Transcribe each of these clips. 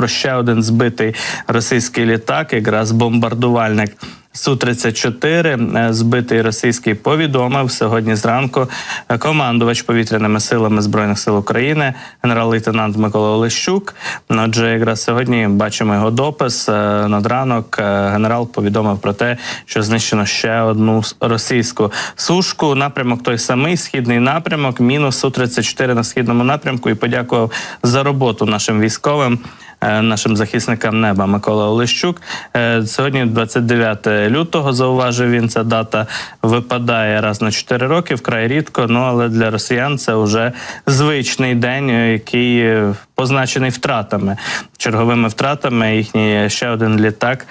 про ще один збитий російський літак, якраз бомбардувальник Су-34, збитий російський, повідомив сьогодні зранку командувач повітряними силами Збройних сил України, генерал-лейтенант Микола Олещук. Отже, якраз сьогодні бачимо його допис. Над ранок генерал повідомив про те, що знищено ще одну російську сушку. Напрямок той самий, східний напрямок, мінус Су-34 на східному напрямку, і подякував за роботу нашим військовим, нашим захисникам неба. Микола Олещук. Сьогодні 29 лютого, зауважив він, ця дата випадає раз на 4 роки, вкрай рідко, але для росіян це вже звичний день, який позначений втратами, черговими втратами. Їхній ще один літак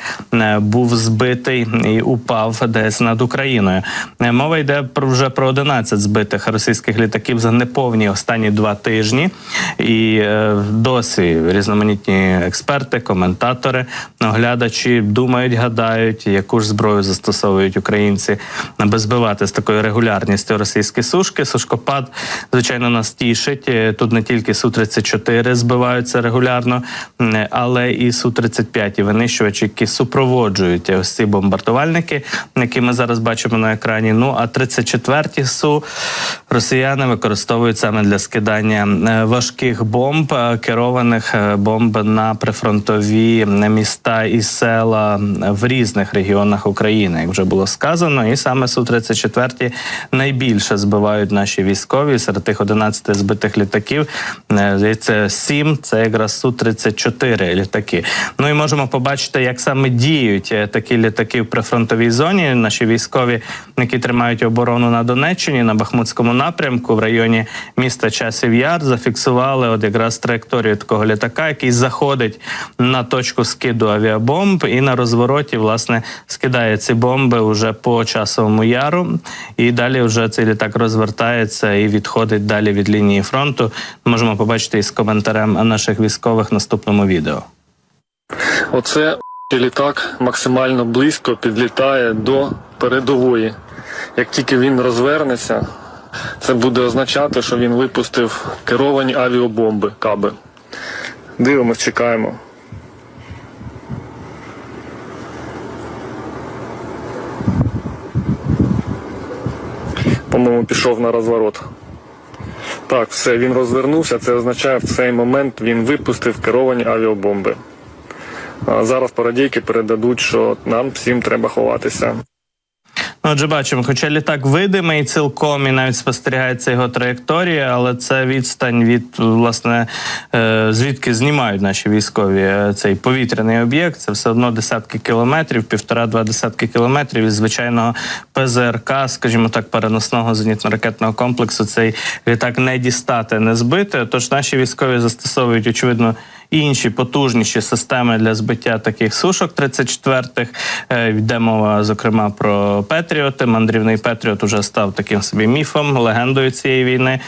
був збитий і упав десь над Україною. Мова йде вже про 11 збитих російських літаків за неповні останні 2 тижні. І досі різноманітні експерти, коментатори, оглядачі думають, гадають, яку ж зброю застосовують українці, аби збивати з такою регулярністю російські сушки. Сушкопад, звичайно, нас тішить. Тут не тільки Су-34 збиваються регулярно, але і Су-35, і винищувачі, які супроводжують ось ці бомбардувальники, які ми зараз бачимо на екрані. А 34-ті Су росіяни використовують саме для скидання важких бомб, керованих бомб на прифронтові міста і села в різних регіонах України, як вже було сказано. І саме Су-34 найбільше збивають наші військові. Серед тих 11 збитих літаків, здається, 7 – це якраз Су-34 літаки. І можемо побачити, як саме діють такі літаки в прифронтовій зоні. Наші військові, які тримають оборону на Донеччині, на Бахмутському напрямку, в районі міста Часів Яр, зафіксували якраз траєкторію такого літака, який заходить на точку скиду авіабомб і на розвороті, власне, скидає ці бомби вже по Часовому Яру. І далі вже цей літак розвертається і відходить далі від лінії фронту. Можемо побачити із коментарем наших військових в наступному відео. Оце літак максимально близько підлітає до передової. Як тільки він розвернеться, це буде означати, що він випустив керовані авіабомби, каби. Дивимось, чекаємо. По-моєму, пішов на розворот. Так, все, він розвернувся, це означає, в цей момент він випустив керовані авіабомби. Зараз парадійки передадуть, що нам всім треба ховатися. Отже, бачимо, хоча літак видимий цілком і навіть спостерігається його траєкторія, але це відстань від, власне, звідки знімають наші військові цей повітряний об'єкт. Це все одно десятки кілометрів, 1,5-2 десятки кілометрів. І звичайного ПЗРК, скажімо так, переносного зенітно-ракетного комплексу, цей літак не дістати, не збити. Тож наші військові застосовують, очевидно, інші потужніші системи для збиття таких сушок 34-х. Йде мова, зокрема, про Петріоти. Мандрівний Петріот уже став таким собі міфом, легендою цієї війни.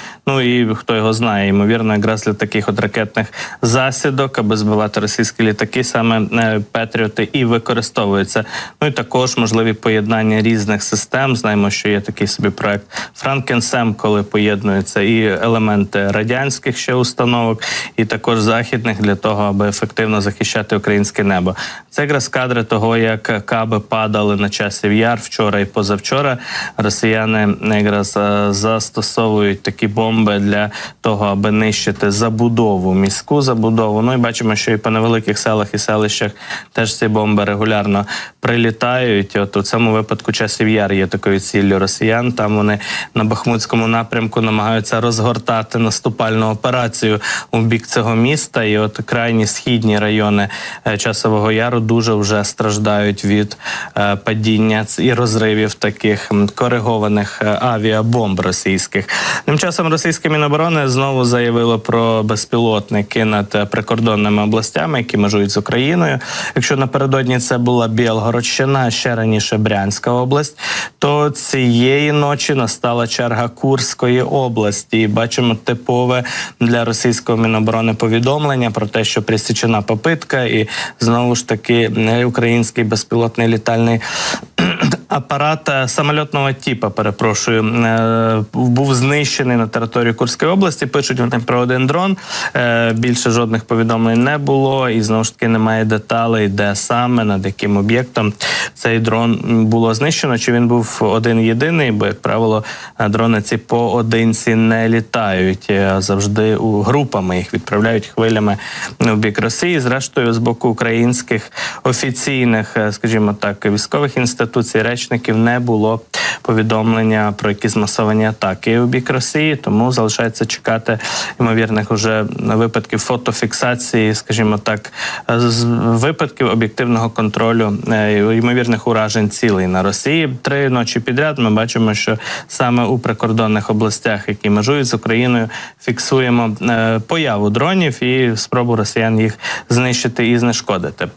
І хто його знає, ймовірно, якраз для таких ракетних засідок, аби збивати російські літаки, саме Петріоти і використовуються. І також можливі поєднання різних систем. Знаємо, що є такий собі проект Франкенсем, коли поєднуються і елементи радянських ще установок, і також західних, для того, аби ефективно захищати українське небо. Це якраз кадри того, як каби падали на Часів Яр вчора і позавчора. Росіяни якраз застосовують такі бомби для того, аби нищити забудову, міську забудову. І бачимо, що і по невеликих селах і селищах теж ці бомби регулярно прилітають. От у цьому випадку Часів Яр є такою ціллю росіян. Там вони на Бахмутському напрямку намагаються розгортати наступальну операцію у бік цього міста. І от крайні східні райони Часового Яру дуже вже страждають від падіння і розривів таких коригованих авіабомб російських. Тим часом російське Міноборони знову заявило про безпілотники над прикордонними областями, які межують з Україною. Якщо напередодні це була Білгородщина, ще раніше Брянська область, то цієї ночі настала черга Курської області. І бачимо типове для російського Міноборони повідомлення про те, що присічена попитка, і знову ж таки український безпілотний літальний апарат самольотного типу, був знищений на території Курської області. Пишуть вони про один дрон. Більше жодних повідомлень не було. І знову ж таки немає деталей, де саме, над яким об'єктом цей дрон було знищено. Чи він був один-єдиний, бо, як правило, дрони ці поодинці не літають. Завжди групами їх відправляють хвилями в бік Росії. Зрештою, з боку українських офіційних, скажімо так, військових інституцій, речників не було повідомлення про якісь масовані атаки у бік Росії, тому залишається чекати ймовірних уже випадків фотофіксації, скажімо так, випадків об'єктивного контролю ймовірних уражень цілей на Росії. 3 ночі підряд ми бачимо, що саме у прикордонних областях, які межують з Україною, фіксуємо появу дронів і спробу росіян їх знищити і знешкодити.